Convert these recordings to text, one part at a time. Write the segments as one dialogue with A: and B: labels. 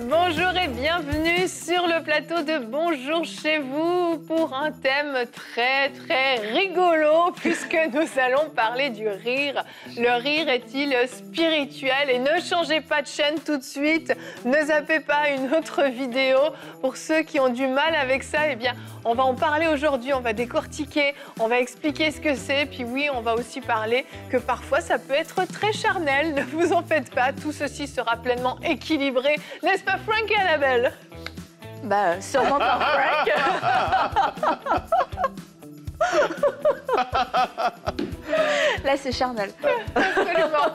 A: Bonjour et bienvenue sur le plateau de Bonjour chez vous pour un thème très rigolo puisque nous allons parler du rire. Le rire est-il spirituel? Et ne changez pas de chaîne tout de suite, ne zappez pas une autre vidéo. Pour ceux qui ont du mal avec ça, eh bien, on va en parler aujourd'hui, on va décortiquer, on va expliquer ce que c'est. Puis oui, on va aussi parler que parfois ça peut être très charnel. Ne vous en faites pas, tout ceci sera pleinement équilibré. N'est-ce pas Frank et Annabelle?
B: Bah, sûrement pas Frank. Là, c'est charnel.
A: Absolument.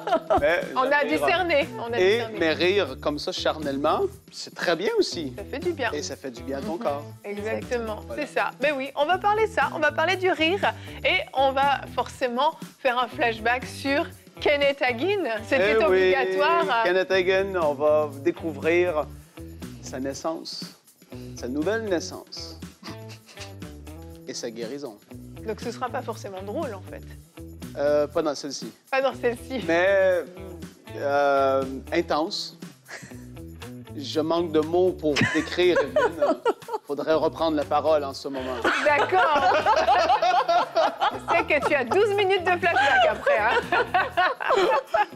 A: On a discerné.
C: Mais rire comme ça charnellement, c'est très bien aussi.
A: Ça fait du bien.
C: Et ça fait du bien à ton corps.
A: Exactement,
C: Voilà.
A: c'est ça. Mais oui, on va parler de ça, on va parler du rire et on va forcément faire un flashback sur Kenneth Hagin. C'était obligatoire.
C: Oui, Kenneth Hagin, on va découvrir sa naissance, sa nouvelle naissance et sa guérison.
A: Donc ce ne sera pas forcément drôle en fait.
C: Pas dans celle-ci.
A: Pas dans celle-ci.
C: Mais intense. Je manque de mots pour décrire, Evelyne. Faudrait reprendre la parole en ce moment.
A: D'accord. Je sais que tu as 12 minutes de flashback après. Hein?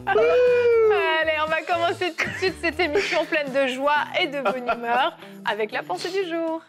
A: Allez, on va commencer tout de suite cette émission pleine de joie et de bonne humeur avec la pensée du jour.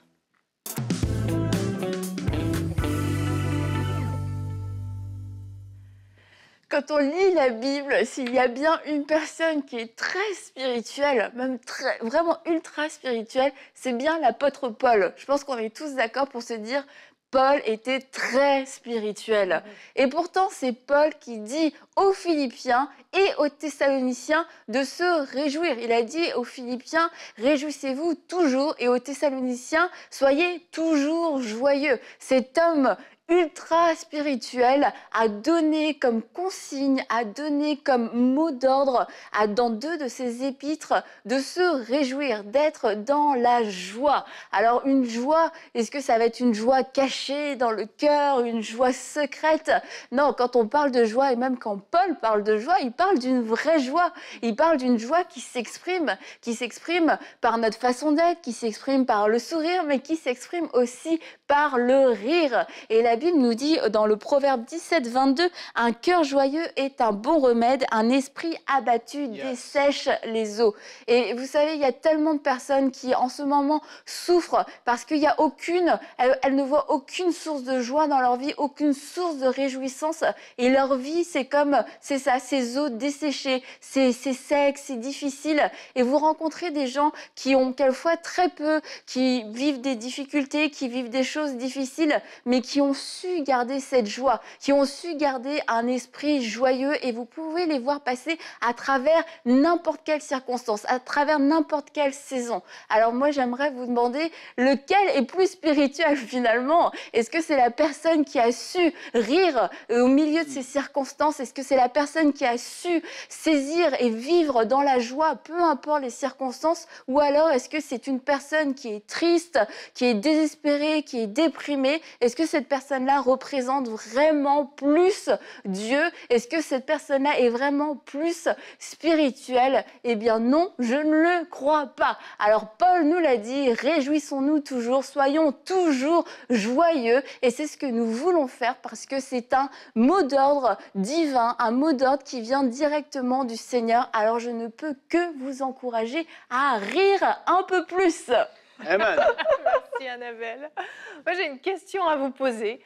B: Quand on lit la Bible, s'il y a bien une personne qui est très spirituelle, même vraiment ultra spirituelle, c'est bien l'apôtre Paul. Je pense qu'on est tous d'accord pour se dire Paul était très spirituel. Et pourtant, c'est Paul qui dit aux Philippiens et aux Thessaloniciens de se réjouir. Il a dit aux Philippiens, réjouissez-vous toujours, et aux Thessaloniciens, soyez toujours joyeux. Cet homme ultra spirituel a donné comme consigne, a donné comme mot d'ordre dans 2 de ses épîtres de se réjouir, d'être dans la joie. Alors une joie, est-ce que ça va être une joie cachée dans le cœur, une joie secrète? Non, quand on parle de joie, et même quand Paul parle de joie, il parle d'une vraie joie. Il parle d'une joie qui s'exprime par notre façon d'être, qui s'exprime par le sourire, mais qui s'exprime aussi par le rire. Et la Bible nous dit dans le Proverbe 17, 22, un cœur joyeux est un bon remède, un esprit abattu dessèche les os. Et vous savez, il y a tellement de personnes qui en ce moment souffrent parce qu'il y a elles ne voient aucune source de joie dans leur vie, aucune source de réjouissance. Et leur vie, c'est ça, ces os desséchés, c'est sec, c'est difficile. Et vous rencontrez des gens qui ont quelquefois très peu, qui vivent des difficultés, qui vivent des choses difficiles, mais qui ont su garder cette joie, qui ont su garder un esprit joyeux, et vous pouvez les voir passer à travers n'importe quelle circonstance, à travers n'importe quelle saison. Alors moi, j'aimerais vous demander lequel est plus spirituel finalement. Est-ce que c'est la personne qui a su rire au milieu de ces circonstances? Est-ce que c'est la personne qui a su saisir et vivre dans la joie, peu importe les circonstances? Ou alors est-ce que c'est une personne qui est triste, qui est désespérée, qui est déprimée? Est-ce que cette personne-là représente vraiment plus Dieu? Est-ce que cette personne-là est vraiment plus spirituelle? Eh bien non, je ne le crois pas. Alors Paul nous l'a dit, réjouissons-nous toujours, soyons toujours joyeux, et c'est ce que nous voulons faire parce que c'est un mot d'ordre divin, un mot d'ordre qui vient directement du Seigneur. Alors je ne peux que vous encourager à rire un peu plus.
C: Amen.
A: Merci Annabelle. Moi j'ai une question à vous poser.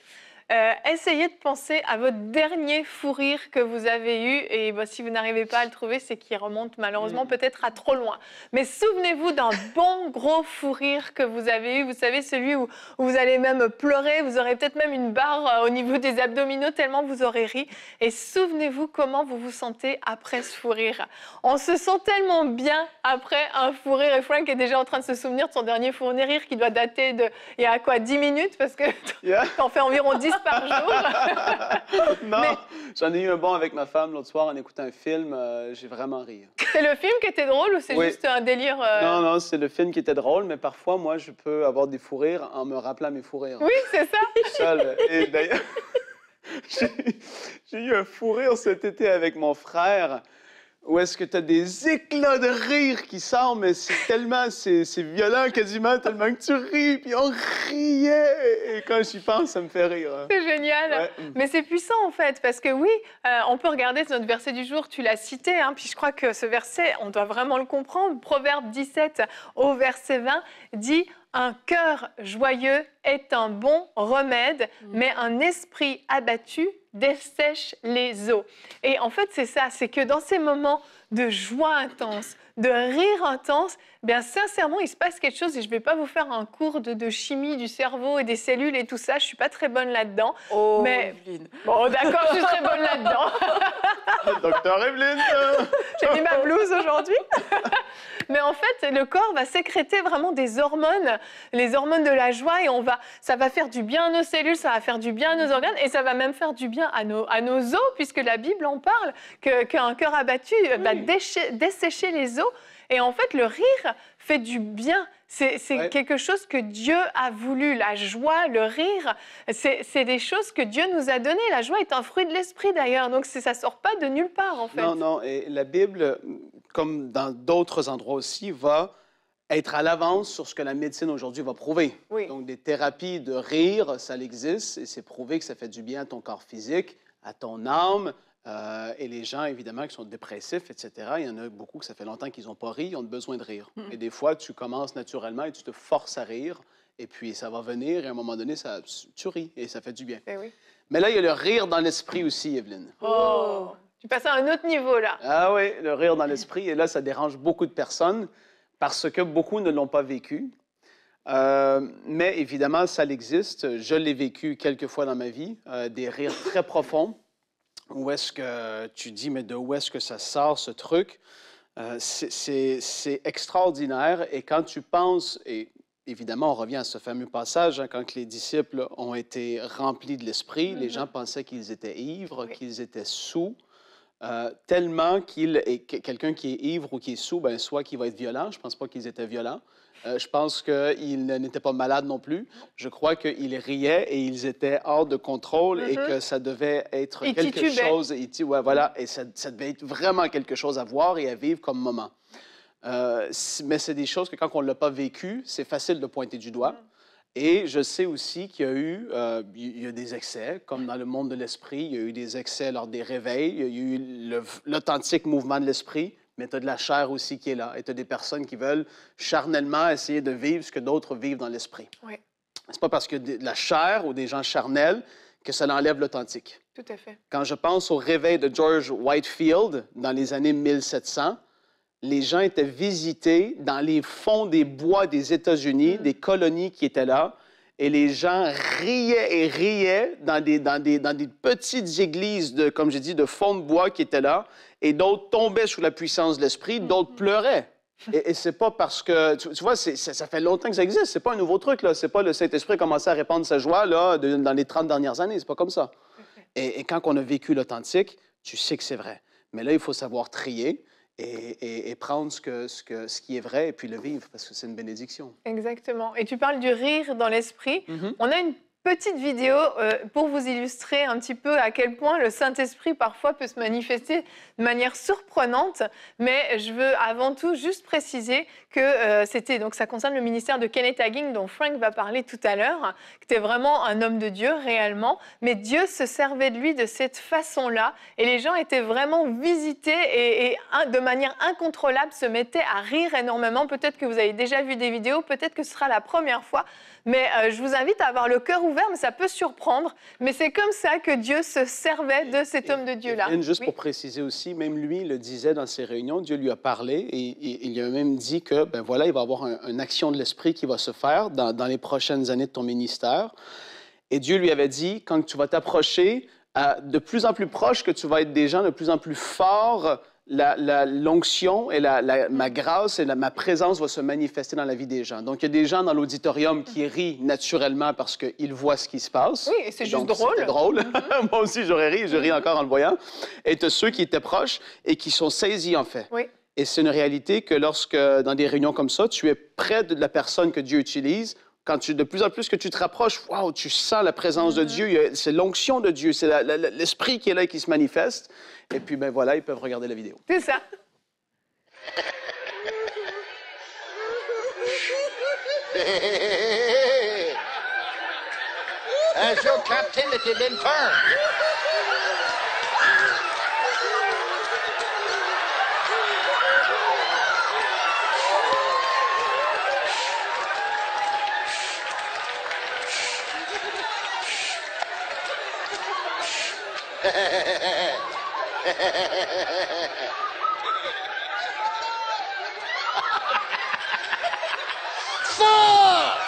A: Essayez de penser à votre dernier fou rire que vous avez eu. Et si vous n'arrivez pas à le trouver, c'est qu'il remonte malheureusement peut-être à trop loin. Mais souvenez-vous d'un bon gros fou rire que vous avez eu. Vous savez, celui où vous allez même pleurer. Vous aurez peut-être même une barre au niveau des abdominaux tellement vous aurez ri. Et souvenez-vous comment vous vous sentez après ce fou rire. On se sent tellement bien après un fou rire. Et Frank est déjà en train de se souvenir de son dernier fou rire qui doit dater de, il y a quoi, 10 minutes? Parce que t'en fais environ 10 par jour.
C: Non, j'en ai eu un bon avec ma femme l'autre soir en écoutant un film. J'ai vraiment ri.
A: C'est le film qui était drôle ou c'est juste un délire
C: Non, c'est le film qui était drôle, mais parfois, moi, je peux avoir des fous rires en me rappelant mes fous rires.
A: Oui, c'est ça.
C: Seul. Et d'ailleurs... J'ai eu un fou rire cet été avec mon frère, où est-ce que tu as des éclats de rire qui sortent, mais c'est tellement, c'est violent quasiment, tellement que tu ris, puis on riait. Et quand j'y pense, ça me fait rire.
A: C'est génial.
C: Ouais.
A: Mais c'est puissant, en fait, parce que oui, on peut regarder notre verset du jour, tu l'as cité, hein, puis je crois que ce verset, on doit vraiment le comprendre. Proverbe 17 au verset 20 dit « Un cœur joyeux est un bon remède, mais un esprit abattu dessèche les eaux. » Et en fait, c'est ça, c'est que dans ces moments de joie intense, de rire intense, bien sincèrement, il se passe quelque chose et je ne vais pas vous faire un cours de chimie du cerveau et des cellules et tout ça, je ne suis pas très bonne là-dedans.
B: Oh,
A: mais
B: Evelyne.
A: bon, d'accord, je suis très bonne là-dedans.
C: Docteur Evelyne!
A: J'ai mis ma blouse aujourd'hui. Mais en fait, le corps va sécréter vraiment des hormones, les hormones de la joie, et ça va faire du bien à nos cellules, ça va faire du bien à nos organes, et ça va même faire du bien à nos os, puisque la Bible en parle, qu'un cœur abattu va dessécher les os. Et en fait, le rire fait du bien. C'est quelque chose que Dieu a voulu. La joie, le rire, c'est des choses que Dieu nous a données. La joie est un fruit de l'esprit d'ailleurs, donc ça ne sort pas de nulle part en fait.
C: Non, non, et la Bible, comme dans d'autres endroits aussi, va être à l'avance sur ce que la médecine aujourd'hui va prouver.
A: Oui.
C: Donc, des thérapies de rire, ça existe, et c'est prouvé que ça fait du bien à ton corps physique, à ton âme, et les gens, évidemment, qui sont dépressifs, etc., il y en a beaucoup que ça fait longtemps qu'ils n'ont pas ri, ils ont besoin de rire. Et des fois, tu commences naturellement et tu te forces à rire, et puis ça va venir, et à un moment donné, tu ris, et ça fait du bien.
A: Eh oui.
C: Mais là, il y a le rire dans l'esprit aussi, Evelyne.
A: Oh, tu passes à un autre niveau là.
C: Ah oui, le rire dans l'esprit. Et là, ça dérange beaucoup de personnes parce que beaucoup ne l'ont pas vécu. Mais évidemment, ça existe. Je l'ai vécu quelques fois dans ma vie, des rires très profonds. Où est-ce que tu dis, mais de où est-ce que ça sort, ce truc? C'est extraordinaire. Et quand tu penses, et évidemment, on revient à ce fameux passage, hein, quand les disciples ont été remplis de l'esprit, les gens pensaient qu'ils étaient ivres, qu'ils étaient saols. Tellement quelqu'un qui est ivre ou qui est saoul, ben, soit qu'il va être violent. Je ne pense pas qu'ils étaient violents. Je pense qu'ils n'étaient pas malades non plus. Je crois qu'ils riaient et ils étaient hors de contrôle et que ça devait être quelque chose. Voilà, et ça devait être vraiment quelque chose à voir et à vivre comme moment. Mais c'est des choses que quand on ne l'a pas vécu, c'est facile de pointer du doigt. Et je sais aussi qu'il y a des excès, comme dans le monde de l'esprit. Il y a eu des excès lors des réveils. Il y a eu l'authentique mouvement de l'esprit, mais tu as de la chair aussi qui est là. Et tu as des personnes qui veulent charnellement essayer de vivre ce que d'autres vivent dans l'esprit.
A: Oui.
C: C'est pas parce que de la chair ou des gens charnels que ça enlève l'authentique.
A: Tout à fait.
C: Quand je pense au réveil de George Whitefield dans les années 1700, les gens étaient visités dans les fonds des bois des États-Unis, des colonies qui étaient là, et les gens riaient et riaient dans des petites églises, comme j'ai dit, de fonds de bois qui étaient là, et d'autres tombaient sous la puissance de l'esprit, d'autres pleuraient. Et c'est pas parce que, tu vois, ça fait longtemps que ça existe, c'est pas un nouveau truc, là. C'est pas le Saint-Esprit a commencé à répandre sa joie là, dans les 30 dernières années, c'est pas comme ça. Et quand on a vécu l'authentique, tu sais que c'est vrai. Mais là, il faut savoir trier. Et prendre ce qui est vrai et puis le vivre, parce que c'est une bénédiction.
A: Exactement. Et tu parles du rire dans l'esprit. On a une petite vidéo pour vous illustrer un petit peu à quel point le Saint-Esprit parfois peut se manifester de manière surprenante. Mais je veux avant tout juste préciser que donc ça concerne le ministère de Kenneth Hagin dont Frank va parler tout à l'heure, qui était vraiment un homme de Dieu réellement. Mais Dieu se servait de lui de cette façon-là et les gens étaient vraiment visités et de manière incontrôlable se mettaient à rire énormément. Peut-être que vous avez déjà vu des vidéos, peut-être que ce sera la première fois. Mais je vous invite à avoir le cœur ouvert, mais ça peut surprendre. Mais c'est comme ça que Dieu se servait de cet homme de Dieu-là.
C: Juste pour préciser aussi, même lui le disait dans ses réunions, Dieu lui a parlé et il lui a même dit que, ben voilà, il va y avoir une action de l'Esprit qui va se faire dans les prochaines années de ton ministère. Et Dieu lui avait dit, quand tu vas t'approcher, de plus en plus proche que tu vas être des gens, de plus en plus fort, l'onction et ma grâce et ma présence va se manifester dans la vie des gens. Donc, il y a des gens dans l'auditorium qui rient naturellement parce qu'ils voient ce qui se passe.
A: Oui, et c'est juste drôle.
C: C'est drôle. Moi aussi, j'aurais ri, je ris encore en le voyant. Et tu as ceux qui étaient proches et qui sont saisis, en fait.
A: Oui.
C: Et c'est une réalité que lorsque, dans des réunions comme ça, tu es près de la personne que Dieu utilise, de plus en plus que tu te rapproches, wow, tu sens la présence de Dieu. C'est l'onction de Dieu, c'est l'Esprit qui est là et qui se manifeste. Et puis, ben voilà, ils peuvent regarder la vidéo.
A: C'est ça.
D: Has your captivity been turned? Four!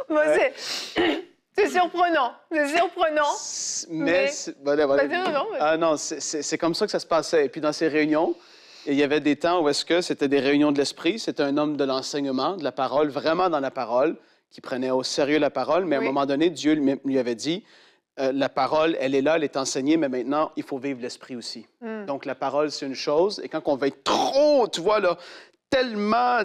A: Bon, c'est surprenant. C'est surprenant.
C: Mais voilà.
A: Vas-y, non, vas-y.
C: Ah non, c'est comme ça que ça se passait. Et puis dans ces réunions, il y avait des temps où est-ce que c'était des réunions de l'esprit. C'était un homme de l'enseignement, de la parole, vraiment dans la parole, qui prenait au sérieux la parole. Mais à un moment donné, Dieu lui avait dit, la parole, elle est là, elle est enseignée, mais maintenant, il faut vivre l'esprit aussi. Donc la parole, c'est une chose. Et quand on va être trop, tu vois, là, tellement,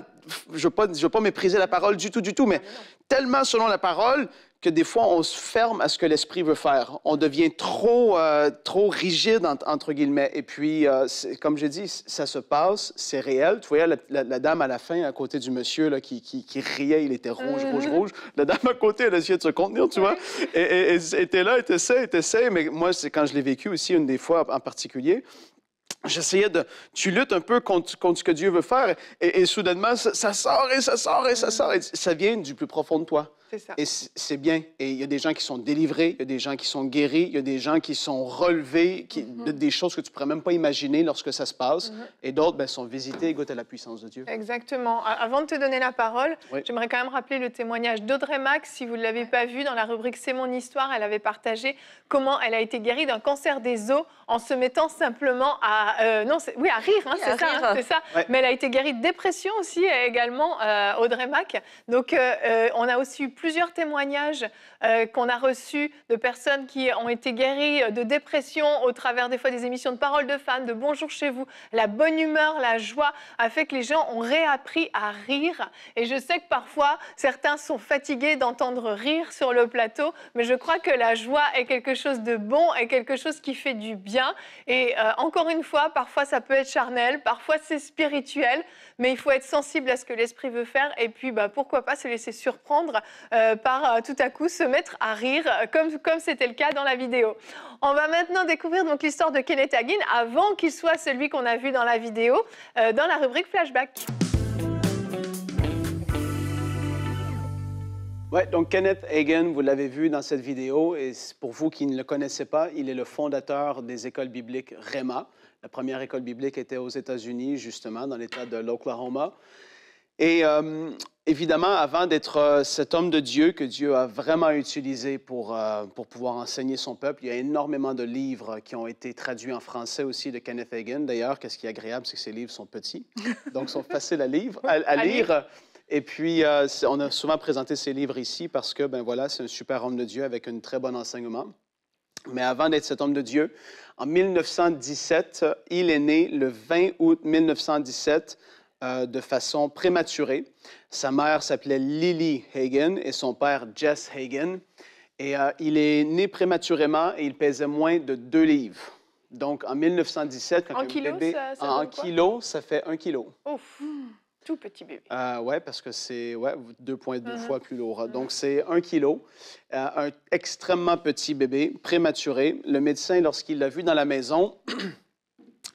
C: je ne veux pas mépriser la parole du tout, mais tellement selon la parole que des fois, on se ferme à ce que l'Esprit veut faire. On devient trop rigide, entre guillemets. Et puis, comme j'ai dit, ça se passe, c'est réel. Tu voyais la dame à la fin, à côté du monsieur là, qui riait, il était rouge. La dame à côté, elle essayait de se contenir, tu vois. Et était là, elle essaie. Mais moi, c'est quand je l'ai vécu aussi, une des fois en particulier, j'essayais de... Tu luttes un peu contre ce que Dieu veut faire et soudainement, ça sort et ça sort et ça sort. Et ça vient du plus profond de toi.
A: C'est ça.
C: Et c'est bien. Et il y a des gens qui sont délivrés, il y a des gens qui sont guéris, il y a des gens qui sont relevés, des choses que tu ne pourrais même pas imaginer lorsque ça se passe. Et d'autres ben, sont visités et goûtent à la puissance de Dieu.
A: Exactement. Avant de te donner la parole,
C: Oui.
A: j'aimerais quand même rappeler le témoignage d'Audrey Max. Si vous ne l'avez pas vu, dans la rubrique C'est mon histoire, elle avait partagé comment elle a été guérie d'un cancer des os en se mettant simplement à rire, hein, c'est ça. Hein, c'est ça.
C: Ouais.
A: Mais elle a été guérie de dépression aussi également, Audrey Mac. Donc, on a aussi eu plusieurs témoignages qu'on a reçus de personnes qui ont été guéries de dépression au travers des fois des émissions de Paroles de femmes, de Bonjour chez vous. La bonne humeur, la joie a fait que les gens ont réappris à rire. Et je sais que parfois, certains sont fatigués d'entendre rire sur le plateau, mais je crois que la joie est quelque chose de bon et quelque chose qui fait du bien. Et encore une fois, parfois ça peut être charnel, parfois c'est spirituel, mais il faut être sensible à ce que l'Esprit veut faire et puis pourquoi pas se laisser surprendre par tout à coup se mettre à rire comme c'était le cas dans la vidéo. On va maintenant découvrir donc l'histoire de Kenneth Hagin avant qu'il soit celui qu'on a vu dans la vidéo dans la rubrique Flashback.
C: Oui, donc Kenneth Hagin, vous l'avez vu dans cette vidéo, et pour vous qui ne le connaissez pas, il est le fondateur des écoles bibliques Rhema. La première école biblique était aux États-Unis, justement, dans l'État de l'Oklahoma. Et évidemment, avant d'être cet homme de Dieu que Dieu a vraiment utilisé pour pouvoir enseigner son peuple, il y a énormément de livres qui ont été traduits en français aussi de Kenneth Hagin. D'ailleurs, qu'est-ce qui est agréable, c'est que ces livres sont petits, donc sont faciles à lire. Et puis, on a souvent présenté ces livres ici parce que, ben voilà, c'est un super homme de Dieu avec un très bon enseignement. Mais avant d'être cet homme de Dieu, en 1917, il est né le 20 août 1917 de façon prématurée. Sa mère s'appelait Lily Hagen et son père Jess Hagen. Et il est né prématurément et il pesait moins de 2 livres. Donc, en 1917, quand
A: En
C: un
A: kilos,
C: bébé...
A: ça
C: en
A: donne quoi?
C: kilos, ça fait 1 kilo.
A: Ouf, tout petit bébé.
C: Oui, parce que c'est 2,2 fois plus lourd. Donc, c'est 1 kilo. Un extrêmement petit bébé, prématuré. Le médecin, lorsqu'il l'a vu dans la maison,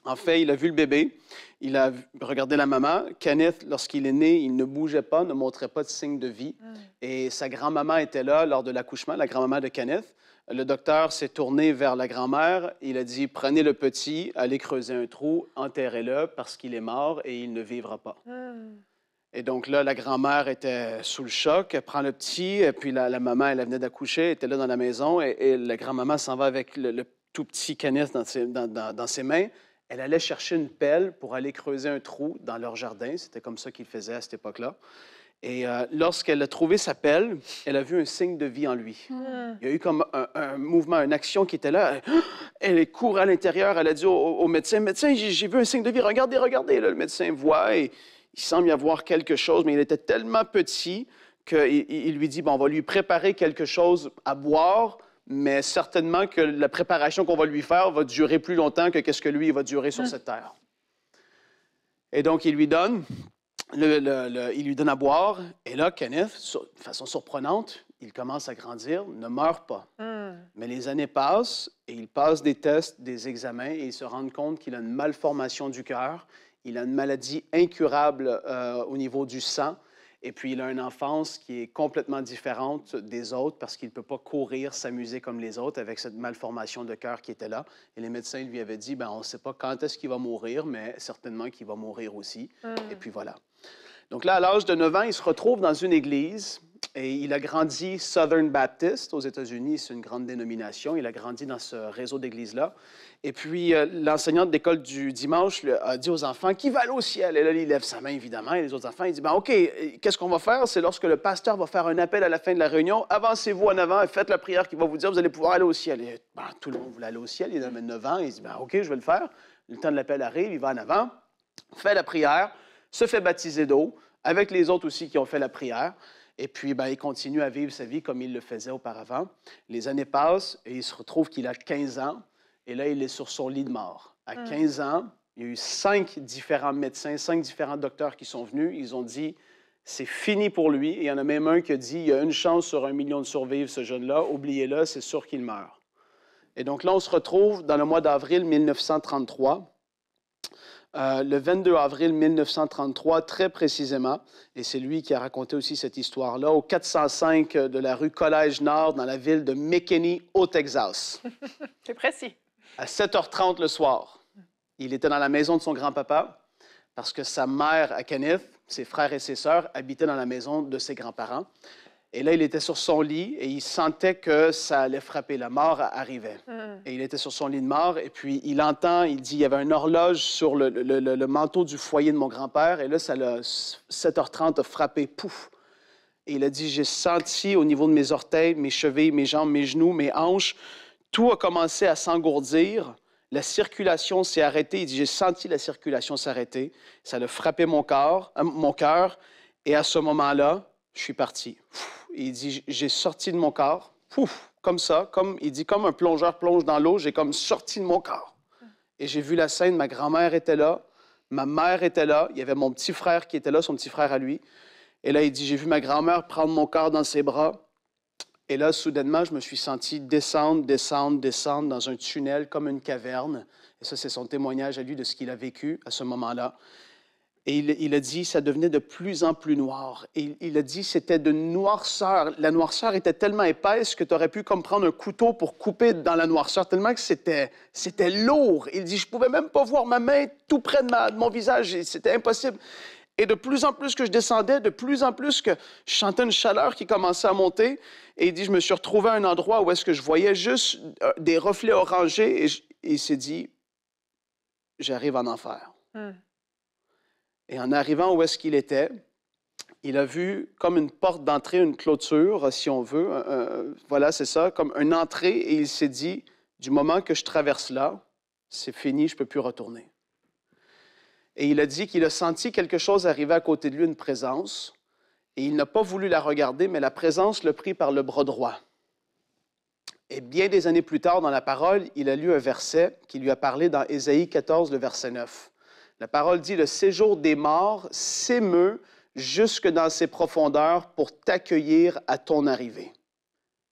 C: en fait, il a vu le bébé, il a regardé la maman. Kenneth, lorsqu'il est né, il ne bougeait pas, ne montrait pas de signe de vie. Et sa grand-maman était là lors de l'accouchement, la grand-maman de Kenneth. Le docteur s'est tourné vers la grand-mère. Il a dit, prenez le petit, allez creuser un trou, enterrez-le parce qu'il est mort et il ne vivra pas. Et donc là, la grand-mère était sous le choc. Elle prend le petit, et puis la maman, elle venait d'accoucher, elle était là dans la maison, et la grand-maman s'en va avec le tout petit Kenneth dans ses mains. Elle allait chercher une pelle pour aller creuser un trou dans leur jardin. C'était comme ça qu'ils faisaient à cette époque-là. Et lorsqu'elle a trouvé sa pelle, elle a vu un signe de vie en lui. Il y a eu comme un mouvement, une action qui était là. Elle court à l'intérieur, elle a dit au médecin, « Médecin, j'ai vu un signe de vie, regardez, regardez. » Là, le médecin voit et il semble y avoir quelque chose, mais il était tellement petit qu'il lui dit, « Bon, on va lui préparer quelque chose à boire, mais certainement que la préparation qu'on va lui faire va durer plus longtemps que ce que lui va durer sur cette terre. » Et donc, il lui donne... il lui donne à boire, et là, Kenneth, de façon surprenante, il commence à grandir, ne meurt pas. Mais les années passent, et il passe des tests, des examens, et il se rend compte qu'il a une malformation du cœur, il a une maladie incurable au niveau du sang, et puis il a une enfance qui est complètement différente des autres parce qu'il ne peut pas courir, s'amuser comme les autres avec cette malformation de cœur qui était là. Et les médecins lui avaient dit, on ne sait pas quand est-ce qu'il va mourir, mais certainement qu'il va mourir aussi. Et puis voilà. Donc là, à l'âge de 9 ans, il se retrouve dans une église et il a grandi Southern Baptist aux États-Unis. C'est une grande dénomination. Il a grandi dans ce réseau d'églises-là. Et puis, l'enseignante d'école du dimanche a dit aux enfants, « Qui va aller au ciel? » Et là, il lève sa main, évidemment. Et les autres enfants, ils disent, « OK, qu'est-ce qu'on va faire? C'est lorsque le pasteur va faire un appel à la fin de la réunion. Avancez-vous en avant et faites la prière qui va vous dire, vous allez pouvoir aller au ciel. » Et tout le monde voulait aller au ciel. Il avait 9 ans. Il dit, « OK, je vais le faire. » Le temps de l'appel arrive, il va en avant, fait la prière, se fait baptiser d'eau, avec les autres aussi qui ont fait la prière. Et puis, il continue à vivre sa vie comme il le faisait auparavant. Les années passent et il se retrouve qu'il a 15 ans. Et là, il est sur son lit de mort. À 15 ans, il y a eu 5 différents médecins, 5 différents docteurs qui sont venus. Ils ont dit, c'est fini pour lui. Et il y en a même un qui a dit, il y a une chance sur 1 million de survivre, ce jeune-là. Oubliez-le, c'est sûr qu'il meurt. Et donc là, on se retrouve dans le mois d'avril 1933. Le 22 avril 1933, très précisément, et c'est lui qui a raconté aussi cette histoire-là, au 405 de la rue Collège-Nord, dans la ville de McKinney, au Texas.
A: C'est précis.
C: À 7h30 le soir, il était dans la maison de son grand-papa parce que sa mère, à Kenneth, ses frères et ses sœurs habitaient dans la maison de ses grands-parents. Et là, il était sur son lit et il sentait que ça allait frapper. La mort arrivait. Et il était sur son lit de mort et puis il entend, il dit, il y avait une horloge sur le manteau du foyer de mon grand-père et là, 7h30 a frappé, pouf! Et il a dit, j'ai senti au niveau de mes orteils, mes chevilles, mes jambes, mes genoux, mes hanches, tout a commencé à s'engourdir. La circulation s'est arrêtée. Il dit, j'ai senti la circulation s'arrêter. Ça a frappé mon cœur. Et à ce moment-là, je suis parti. Il dit, j'ai sorti de mon corps, comme ça, il dit, comme un plongeur plonge dans l'eau, j'ai comme sorti de mon corps. Et j'ai vu la scène, ma grand-mère était là, ma mère était là, il y avait mon petit frère qui était là, son petit frère à lui. Et là, il dit, j'ai vu ma grand-mère prendre mon corps dans ses bras. Et là, soudainement, je me suis senti descendre dans un tunnel comme une caverne. Et ça, c'est son témoignage à lui de ce qu'il a vécu à ce moment-là. Et il a dit, ça devenait de plus en plus noir. Et il a dit, c'était de noirceur. La noirceur était tellement épaisse que tu aurais pu comme prendre un couteau pour couper dans la noirceur, tellement que c'était lourd. Il dit, je ne pouvais même pas voir ma main tout près de mon visage. C'était impossible. Et de plus en plus que je descendais, de plus en plus que je sentais une chaleur qui commençait à monter. Et il dit, je me suis retrouvé à un endroit où est-ce que je voyais juste des reflets orangés. Et il s'est dit, j'arrive en enfer. Et en arrivant où est-ce qu'il était, il a vu comme une porte d'entrée, une clôture, si on veut. Voilà, c'est ça, comme une entrée. Et il s'est dit, du moment que je traverse là, c'est fini, je ne peux plus retourner. Et il a dit qu'il a senti quelque chose arriver à côté de lui, une présence, et il n'a pas voulu la regarder, mais la présence l'a pris par le bras droit. Et bien des années plus tard, dans la parole, il a lu un verset qui lui a parlé dans Ésaïe 14, le verset 9. La parole dit « Le séjour des morts s'émeut jusque dans ses profondeurs pour t'accueillir à ton arrivée. »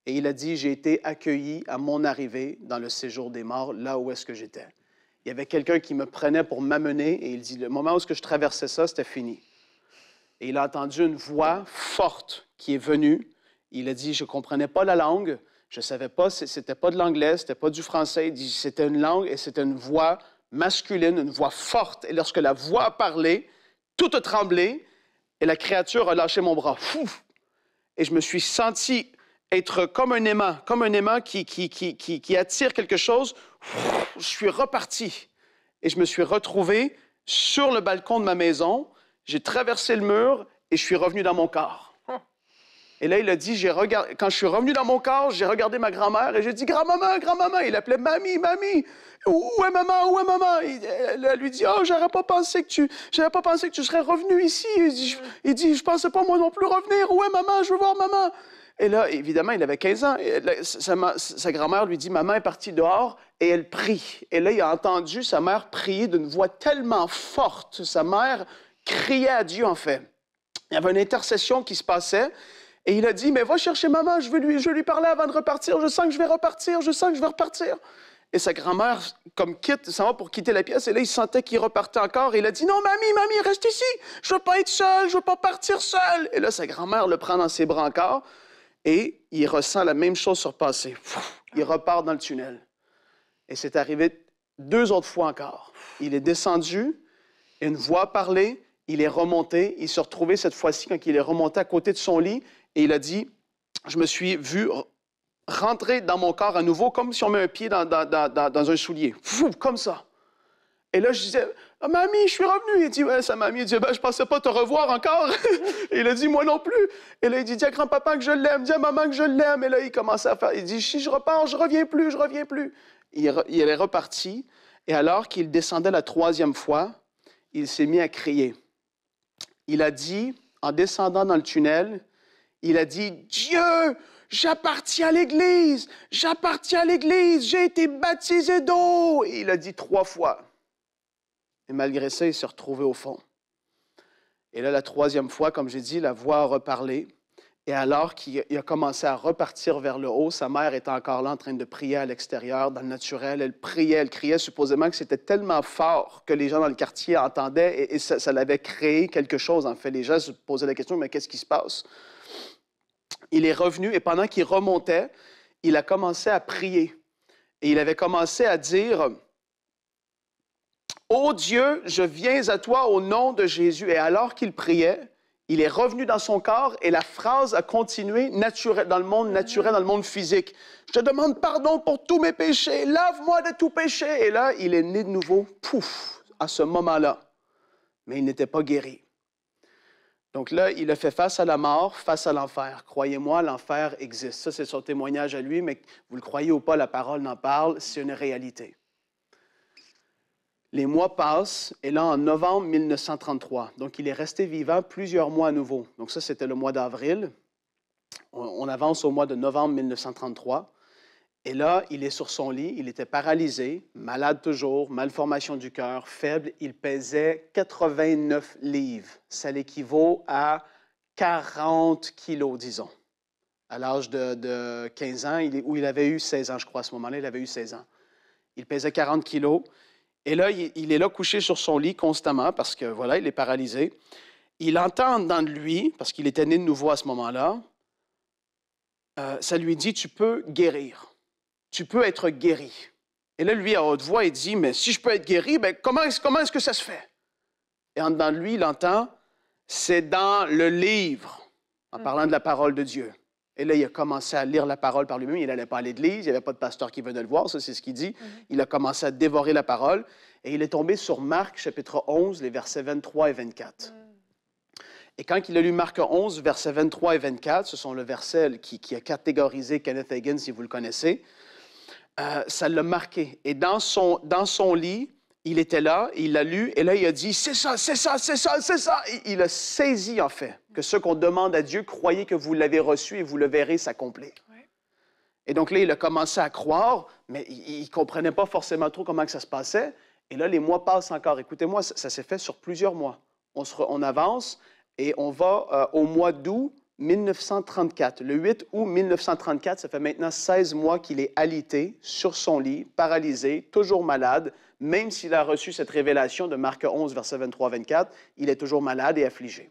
C: Et il a dit « J'ai été accueilli à mon arrivée dans le séjour des morts, là où est-ce que j'étais. » Il y avait quelqu'un qui me prenait pour m'amener et il dit « Le moment où je traversais ça, c'était fini. » Et il a entendu une voix forte qui est venue. Il a dit « Je ne comprenais pas la langue. Je ne savais pas, ce n'était pas de l'anglais, ce n'était pas du français. » Il dit « C'était une langue et c'était une voix masculine, une voix forte. Et lorsque la voix a parlé, tout a tremblé et la créature a lâché mon bras. Fouf! Et je me suis senti être comme un aimant qui attire quelque chose. Je suis reparti et je me suis retrouvé sur le balcon de ma maison. J'ai traversé le mur et je suis revenu dans mon corps. Et là, il a dit, quand je suis revenu dans mon corps, j'ai regardé ma grand-mère et j'ai dit, grand-maman, grand-maman. Il appelait mamie, mamie. Où est maman, où est maman? Elle lui dit, oh, j'aurais pas pensé que tu serais revenu ici. Il dit, je pensais pas moi non plus revenir. Où est maman? Je veux voir maman. Et là, évidemment, il avait 15 ans. Et là, sa grand-mère lui dit, maman est partie dehors et elle prie. Et là, il a entendu sa mère prier d'une voix tellement forte. Sa mère criait à Dieu, en fait. Il y avait une intercession qui se passait. Et il a dit, mais va chercher maman, je veux lui parler avant de repartir. Je sens que je vais repartir, je sens que je vais repartir. Et sa grand-mère, comme s'en va pour quitter la pièce. Et là, il sentait qu'il repartait encore. Et il a dit, non, mamie, reste ici. Je veux pas être seul, je veux pas partir seul. Et là, sa grand-mère le prend dans ses bras encore. Et il ressent la même chose se repasser. Il repart dans le tunnel. Et c'est arrivé 2 autres fois encore. Il est descendu, une voix a parlé, il est remonté. Il s'est retrouvé cette fois-ci quand il est remonté à côté de son lit. Et il a dit, je me suis vu rentrer dans mon corps à nouveau, comme si on met un pied dans un soulier. Fou, comme ça. Et là, je disais, oh, mamie, je suis revenu. Il dit, ouais, sa mamie, il dit, ben, je pensais pas te revoir encore. Et il a dit, moi non plus. Et là, il dit, dis à grand-papa que je l'aime, dis à maman que je l'aime. Et là, il commençait à faire, il dit, si je repars, je reviens plus. Il est reparti. Et alors qu'il descendait la 3e fois, il s'est mis à crier. Il a dit, en descendant dans le tunnel, il a dit, Dieu, j'appartiens à l'Église, j'ai été baptisé d'eau. Et il a dit 3 fois. Et malgré ça, il s'est retrouvé au fond. Et là, la 3e fois, comme j'ai dit, la voix a reparlé. Et alors qu'il a commencé à repartir vers le haut, sa mère était encore là en train de prier à l'extérieur, dans le naturel. Elle priait, elle criait, supposément que c'était tellement fort que les gens dans le quartier entendaient et ça l'avait créé quelque chose. En fait, les gens se posaient la question, mais qu'est-ce qui se passe? Il est revenu et pendant qu'il remontait, il a commencé à prier. Et il avait commencé à dire, « Ô Dieu, je viens à toi au nom de Jésus. » Et alors qu'il priait, il est revenu dans son corps et la phrase a continué dans le monde naturel, dans le monde physique. « Je te demande pardon pour tous mes péchés, lave-moi de tout péché. » Et là, il est né de nouveau, pouf, à ce moment-là. Mais il n'était pas guéri. Donc là, il a fait face à la mort, face à l'enfer. Croyez-moi, l'enfer existe. Ça, c'est son témoignage à lui, mais vous le croyez ou pas, la parole n'en parle, c'est une réalité. Les mois passent, et là, en novembre 1933, donc il est resté vivant plusieurs mois à nouveau. Donc ça, c'était le mois d'avril. On avance au mois de novembre 1933. Et là, il est sur son lit, il était paralysé, malade toujours, malformation du cœur, faible. Il pesait 89 livres. Ça l'équivaut à 40 kilos, disons. À l'âge de 15 ans, où il avait eu 16 ans, je crois, à ce moment-là, il avait eu 16 ans. Il pesait 40 kilos. Et là, il est là couché sur son lit constamment parce que, voilà, il est paralysé. Il entend dans lui, parce qu'il était né de nouveau à ce moment-là, ça lui dit, tu peux guérir. Tu peux être guéri. Et là, lui, à haute voix, il dit, mais si je peux être guéri, bien, comment est-ce que ça se fait? Et en dedans de lui, il entend, c'est dans le livre, en parlant de la parole de Dieu. Et là, il a commencé à lire la parole par lui-même. Il n'allait pas à l'église, il n'y avait pas de pasteur qui venait le voir, ça c'est ce qu'il dit. Il a commencé à dévorer la parole et il est tombé sur Marc, chapitre 11, les versets 23 et 24. Et quand il a lu Marc 11, versets 23 et 24, ce sont le verset qui a catégorisé Kenneth Hagin, si vous le connaissez, ça l'a marqué. Et dans son lit, il était là, il l'a lu, et là, il a dit, c'est ça, c'est ça, c'est ça, c'est ça. Il a saisi, en fait, que ce qu'on demande à Dieu, croyez que vous l'avez reçu et vous le verrez s'accomplir. Ouais. Et donc là, il a commencé à croire, mais il ne comprenait pas forcément trop comment que ça se passait. Et là, les mois passent encore. Écoutez-moi, ça s'est fait sur plusieurs mois. On avance et on va au mois d'août 1934. Le 8 août 1934, ça fait maintenant 16 mois qu'il est alité sur son lit, paralysé, toujours malade. Même s'il a reçu cette révélation de Marc 11, versets 23-24, il est toujours malade et affligé.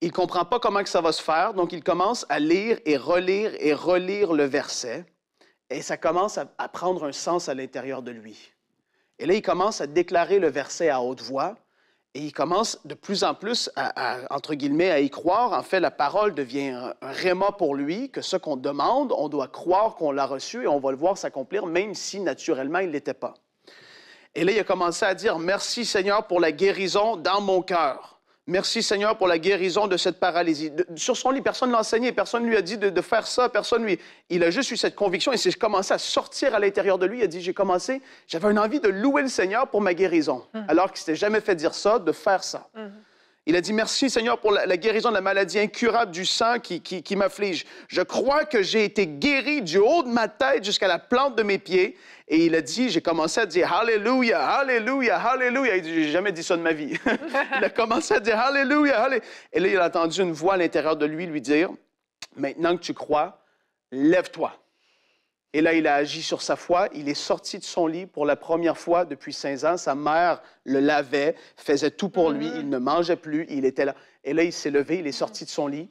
C: Il ne comprend pas comment que ça va se faire, donc il commence à lire et relire le verset, et ça commence à prendre un sens à l'intérieur de lui. Et là, il commence à déclarer le verset à haute voix, et il commence de plus en plus, entre guillemets, à y croire. En fait, la parole devient un réma pour lui, que ce qu'on demande, on doit croire qu'on l'a reçu et on va le voir s'accomplir, même si naturellement, il ne l'était pas. Et là, il a commencé à dire, « Merci Seigneur pour la guérison dans mon cœur. Merci Seigneur pour la guérison de cette paralysie. » Sur son lit, personne ne l'a enseigné, personne ne lui a dit de faire ça, personne lui... Il a juste eu cette conviction et c'est commencé à sortir à l'intérieur de lui. Il a dit, j'avais une envie de louer le Seigneur pour ma guérison, alors qu'il ne s'était jamais fait dire ça, de faire ça. Il a dit, merci Seigneur pour la guérison de la maladie incurable du sang qui m'afflige. Je crois que j'ai été guéri du haut de ma tête jusqu'à la plante de mes pieds. Et il a dit, j'ai commencé à dire, Alléluia, Alléluia, Alléluia. Il dit, j'ai jamais dit ça de ma vie. Il a commencé à dire, Alléluia, Alléluia. Et là, il a entendu une voix à l'intérieur de lui dire, maintenant que tu crois, lève-toi. Et là, il a agi sur sa foi. Il est sorti de son lit pour la première fois depuis 5 ans. Sa mère le lavait, faisait tout pour lui. Il ne mangeait plus. Il était là. Et là, il s'est levé, il est sorti de son lit.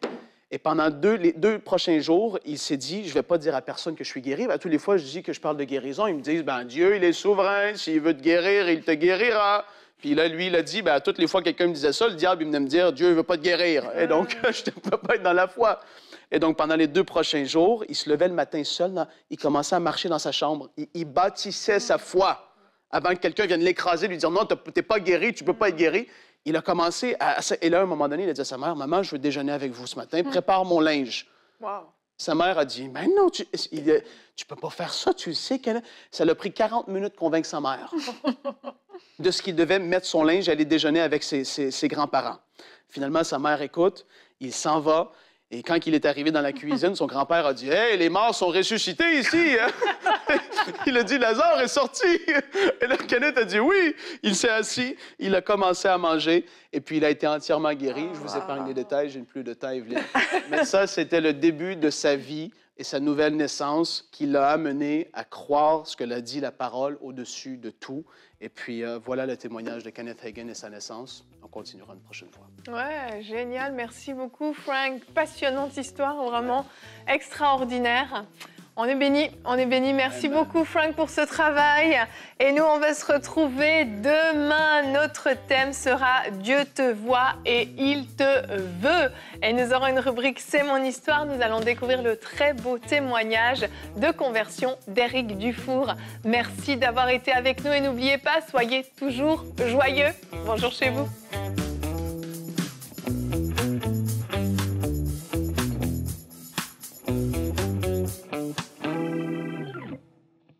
C: Et pendant les 2 prochains jours, il s'est dit, je ne vais pas dire à personne que je suis guéri. À tous les fois, je dis que je parle de guérison. Ils me disent, Dieu, il est souverain. S'il veut te guérir, il te guérira. Puis là, lui, il a dit, à toutes les fois que quelqu'un me disait ça, le diable, il venait me dire, Dieu ne veut pas te guérir. Et donc, je ne peux pas être dans la foi. Et donc, pendant les 2 prochains jours, il se levait le matin seul, il commençait à marcher dans sa chambre. Il bâtissait sa foi avant que quelqu'un vienne l'écraser, lui dire « Non, tu n'es pas guéri, tu ne peux pas être guéri. » Il a commencé à... Et là, à un moment donné, il a dit à sa mère, « Maman, je veux déjeuner avec vous ce matin, prépare mon linge.
A: Wow. »
C: Sa mère a dit, « Mais non, tu ne peux pas faire ça, tu sais qu'elle... » Ça l'a pris 40 minutes de convaincre sa mère de ce qu'il devait mettre son linge et aller déjeuner avec ses grands-parents. Finalement, sa mère écoute, il s'en va. Et quand il est arrivé dans la cuisine, son grand-père a dit « Hey, les morts sont ressuscités ici! » Il a dit « Lazare est sorti! » Et là, Kenneth a dit « Oui! » Il s'est assis, il a commencé à manger, et puis il a été entièrement guéri. Je vous épargne les détails, j'ai plus de temps, Evelyne. Mais ça, c'était le début de sa vie et sa nouvelle naissance qui l'a amené à croire ce que l'a dit la parole au-dessus de tout. Et puis, voilà le témoignage de Kenneth Hagin et sa naissance. On continuera une prochaine fois.
A: Ouais, génial. Merci beaucoup, Frank. Passionnante histoire, vraiment extraordinaire. On est bénis, on est bénis. Merci beaucoup, Frank, pour ce travail. Et nous, on va se retrouver demain. Notre thème sera « Dieu te voit et il te veut ». Et nous aurons une rubrique « C'est mon histoire ». Nous allons découvrir le très beau témoignage de conversion d'Éric Dufour. Merci d'avoir été avec nous et n'oubliez pas, soyez toujours joyeux. Bonjour chez vous.